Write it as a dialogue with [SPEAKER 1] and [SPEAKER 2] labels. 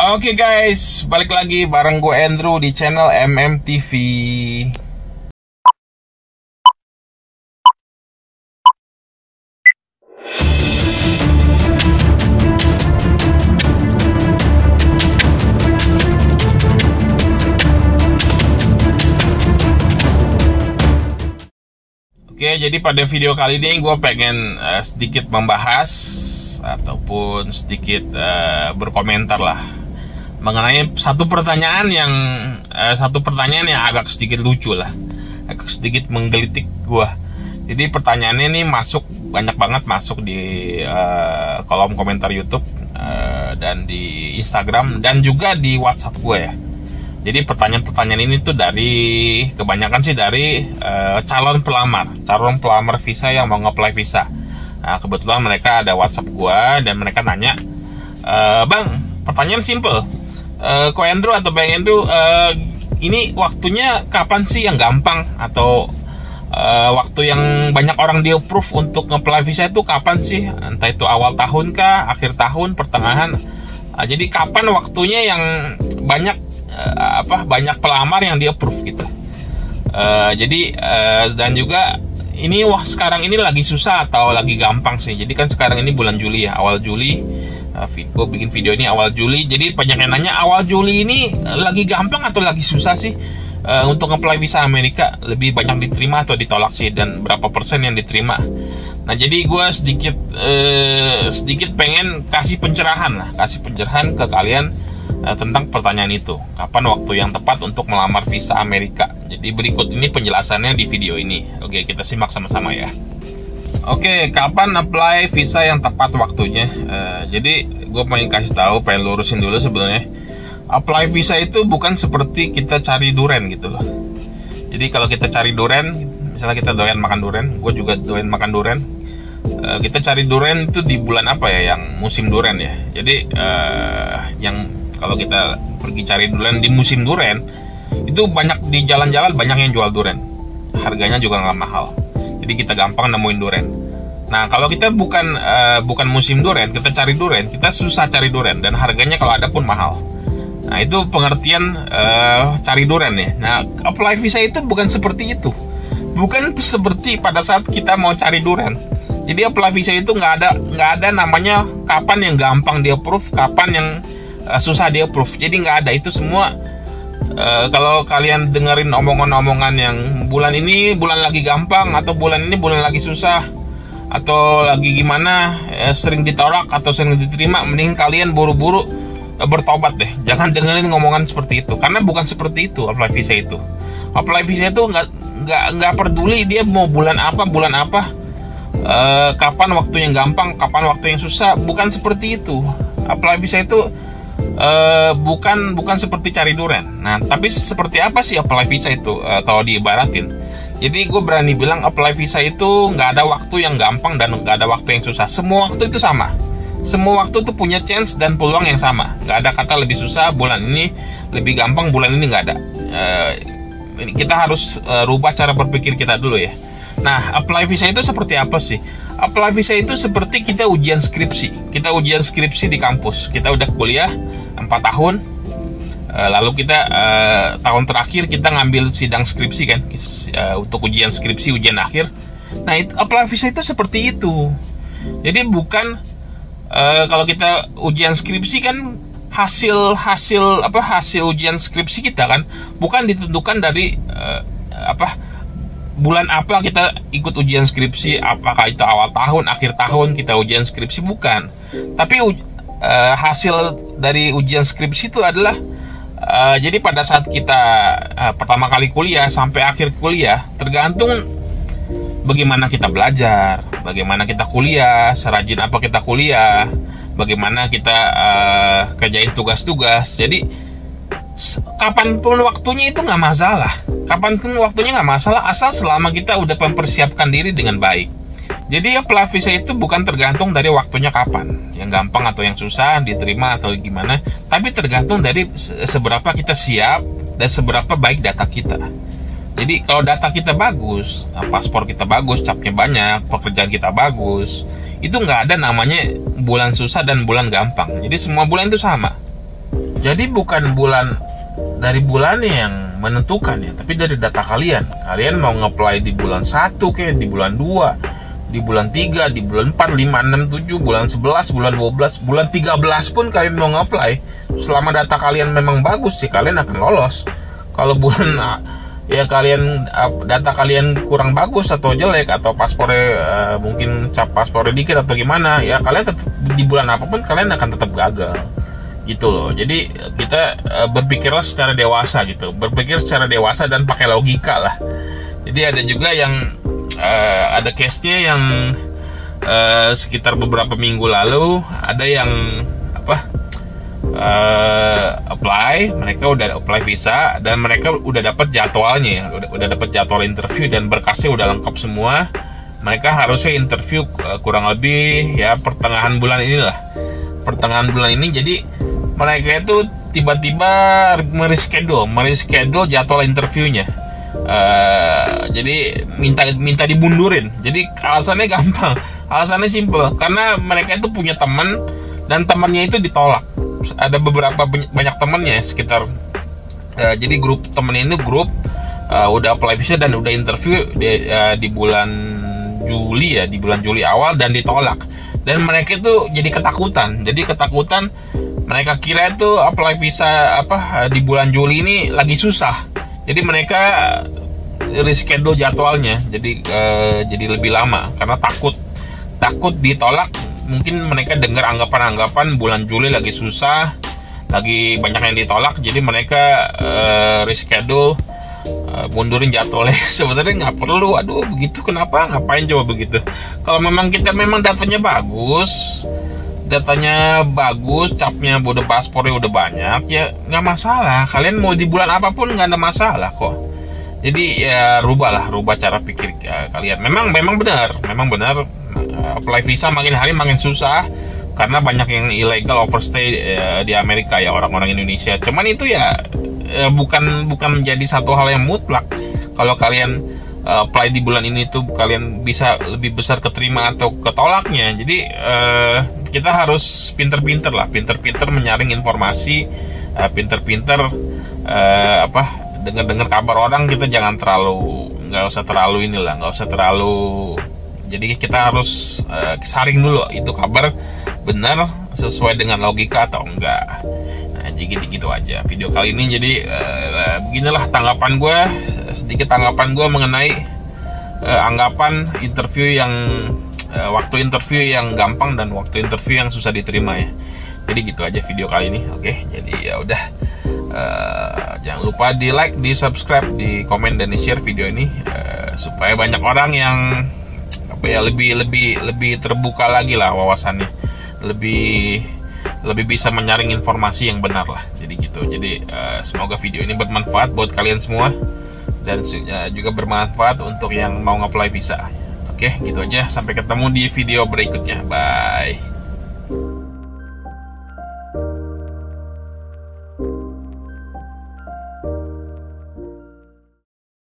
[SPEAKER 1] Oke guys, balik lagi bareng gue Andrew di channel MMTV. Oke, jadi pada video kali ini gue pengen sedikit membahas ataupun sedikit berkomentar lah mengenai satu pertanyaan yang agak sedikit lucu lah, agak sedikit menggelitik gue. Jadi pertanyaannya ini banyak banget masuk di kolom komentar YouTube dan di Instagram dan juga di WhatsApp gue ya. Jadi pertanyaan-pertanyaan ini tuh kebanyakan sih dari calon pelamar visa yang mau nge-apply visa. Nah, kebetulan mereka ada WhatsApp gua dan mereka nanya, Bang, pertanyaan simple, Ko Andrew atau Bang Andrew, ini waktunya kapan sih yang gampang atau waktu yang banyak orang di approve untuk nge-apply visa itu kapan sih? Entah itu awal tahun kah, akhir tahun, pertengahan. Jadi kapan waktunya yang banyak pelamar yang di approve gitu. Dan juga ini sekarang ini lagi susah atau lagi gampang sih. Jadi kan sekarang ini bulan Juli ya, awal Juli. Gue bikin video ini awal Juli. Jadi banyak yang nanya, awal Juli ini lagi gampang atau lagi susah sih untuk apply visa Amerika? Lebih banyak diterima atau ditolak sih, dan berapa persen yang diterima? Nah, jadi gue sedikit pengen kasih pencerahan ke kalian tentang pertanyaan itu. Kapan waktu yang tepat untuk melamar visa Amerika? Jadi berikut ini penjelasannya di video ini. Oke, kita simak sama-sama ya. Oke, kapan apply visa yang tepat waktunya? Jadi gue pengen lurusin dulu sebenarnya. Apply visa itu bukan seperti kita cari duren gitu loh. Jadi kalau kita cari duren, misalnya kita doyan makan duren, gue juga doyan makan duren. Kita cari duren itu di bulan apa ya, yang musim duren ya. Jadi kalau kita pergi cari durian di musim durian, itu banyak di jalan-jalan, banyak yang jual durian. Harganya juga nggak mahal. Jadi kita gampang nemuin durian. Nah, kalau kita bukan musim durian, kita cari durian, kita susah cari durian dan harganya kalau ada pun mahal. Nah, itu pengertian cari durian ya. Nah, apply visa itu bukan seperti itu. Bukan seperti pada saat kita mau cari durian. Jadi apply visa itu nggak ada namanya kapan yang gampang di approve, kapan yang susah di approve. Jadi nggak ada itu semua. Kalau kalian dengerin omongan-omongan yang bulan ini bulan lagi gampang, atau bulan ini bulan lagi susah, atau lagi gimana, sering ditolak atau sering diterima, mending kalian buru-buru bertobat deh. Jangan dengerin ngomongan seperti itu, karena bukan seperti itu apply visa itu. Apply visa itu nggak peduli dia mau bulan apa, kapan waktu yang gampang, kapan waktu yang susah, bukan seperti itu. Apply visa itu bukan seperti cari durian. Nah, tapi seperti apa sih apply visa itu kalau diibaratin? Jadi gue berani bilang apply visa itu nggak ada waktu yang gampang dan nggak ada waktu yang susah. Semua waktu itu sama. Semua waktu itu punya chance dan peluang yang sama. Nggak ada kata lebih susah bulan ini, lebih gampang bulan ini, nggak ada. Kita harus rubah cara berpikir kita dulu ya. Nah, apply visa itu seperti apa sih? Apply visa itu seperti kita ujian skripsi. Kita ujian skripsi di kampus. Kita udah kuliah 4 tahun. Lalu kita tahun terakhir kita ngambil sidang skripsi kan, untuk ujian skripsi, ujian akhir. Nah, apply visa itu seperti itu. Jadi bukan kalau kita ujian skripsi kan hasil ujian skripsi kita kan bukan ditentukan dari bulan apa kita ikut ujian skripsi, apakah itu awal tahun, akhir tahun kita ujian skripsi, bukan. Tapi hasil dari ujian skripsi itu adalah jadi pada saat kita pertama kali kuliah sampai akhir kuliah, tergantung bagaimana kita belajar, bagaimana kita kuliah, serajin apa kita kuliah, bagaimana kita kerjain tugas-tugas. Jadi kapanpun waktunya itu nggak masalah. Kapanpun waktunya nggak masalah, asal selama kita udah mempersiapkan diri dengan baik. Jadi apply visa itu bukan tergantung dari waktunya kapan, yang gampang atau yang susah diterima atau gimana, tapi tergantung dari seberapa kita siap dan seberapa baik data kita. Jadi kalau data kita bagus, paspor kita bagus, capnya banyak, pekerjaan kita bagus, itu nggak ada namanya bulan susah dan bulan gampang. Jadi semua bulan itu sama. Jadi bukan dari bulannya yang menentukan ya, tapi dari data kalian. Kalian mau nge-apply di bulan 1 kayak di bulan 2, di bulan 3, di bulan 4, 5, 6, 7, bulan 11, bulan 12, bulan 13 pun kalian mau nge-apply. Selama data kalian memang bagus sih, kalian akan lolos. Kalau bulan ya data kalian kurang bagus atau jelek, atau paspornya mungkin cap paspornya dikit atau gimana, ya kalian tetap, di bulan apapun kalian akan tetap gagal gitu loh. Jadi kita berpikirlah secara dewasa gitu, berpikir secara dewasa dan pakai logika lah. Jadi ada juga yang ada case-nya yang sekitar beberapa minggu lalu, ada yang apply, mereka udah apply visa dan mereka udah dapat jadwalnya ya, udah dapat jadwal interview dan berkasnya udah lengkap semua. Mereka harusnya interview kurang lebih ya pertengahan bulan ini. Jadi mereka itu tiba-tiba mereschedule jadwal interviewnya. Jadi minta dibundurin. Jadi alasannya gampang, alasannya simple, karena mereka itu punya teman dan temannya itu ditolak. Ada banyak temannya sekitar. Jadi grup temennya itu udah apply visa dan udah interview di bulan Juli ya, di bulan Juli awal, dan ditolak. Dan mereka itu jadi ketakutan. Mereka kira itu apply visa di bulan Juli ini lagi susah. Jadi mereka reschedule jadwalnya. Jadi lebih lama karena takut ditolak. Mungkin mereka dengar anggapan bulan Juli lagi susah, lagi banyak yang ditolak. Jadi mereka reschedule, mundurin jadwalnya. Sebenarnya nggak perlu. Aduh, begitu kenapa? Ngapain coba begitu? Kalau memang datanya bagus, capnya udah, paspornya udah banyak, ya nggak masalah. Kalian mau di bulan apapun nggak ada masalah kok. Jadi ya rubah cara pikir kalian. Memang benar. Apply visa makin hari makin susah karena banyak yang illegal overstay di Amerika ya, orang-orang Indonesia. Cuman itu ya bukan menjadi satu hal yang mutlak. Kalau kalian apply di bulan ini tuh kalian bisa lebih besar keterima atau ketolaknya. Jadi kita harus pinter-pinter menyaring informasi, pinter-pinter dengar kabar orang. Kita jangan nggak usah terlalu. Jadi kita harus saring dulu itu kabar benar sesuai dengan logika atau enggak. Nah, jadi gitu aja video kali ini. Jadi beginilah sedikit tanggapan gue mengenai anggapan interview waktu interview yang gampang dan waktu interview yang susah diterima ya. Jadi gitu aja video kali ini. Oke, jadi ya udah, jangan lupa di like, di subscribe, di komen, dan di share video ini supaya banyak orang yang lebih terbuka lagi lah wawasannya, lebih bisa menyaring informasi yang benar lah. Jadi gitu. Jadi semoga video ini bermanfaat buat kalian semua dan juga bermanfaat untuk yang mau nge-apply visa. Oke, gitu aja. Sampai ketemu di video berikutnya. Bye.